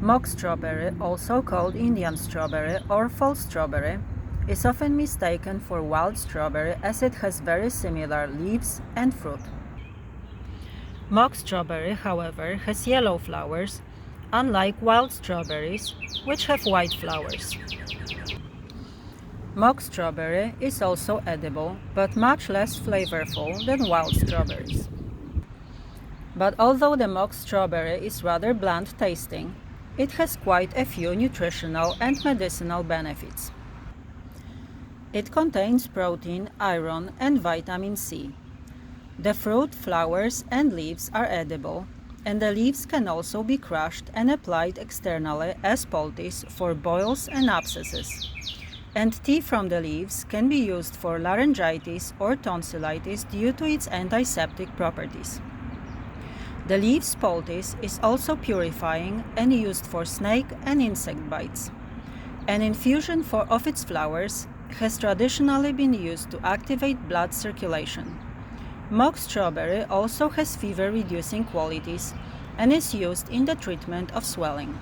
Mock strawberry, also called Indian strawberry or false strawberry, is often mistaken for wild strawberry as it has very similar leaves and fruit. Mock strawberry, however, has yellow flowers, unlike wild strawberries, which have white flowers. Mock strawberry is also edible, but much less flavorful than wild strawberries. But although the mock strawberry is rather bland tasting, it has quite a few nutritional and medicinal benefits. It contains protein, iron, and vitamin C. The fruit, flowers, and leaves are edible, and the leaves can also be crushed and applied externally as poultice for boils and abscesses. And tea from the leaves can be used for laryngitis or tonsillitis due to its antiseptic properties. The leaves poultice is also purifying and used for snake and insect bites. An infusion of its flowers has traditionally been used to activate blood circulation. Mock strawberry also has fever-reducing qualities and is used in the treatment of swelling.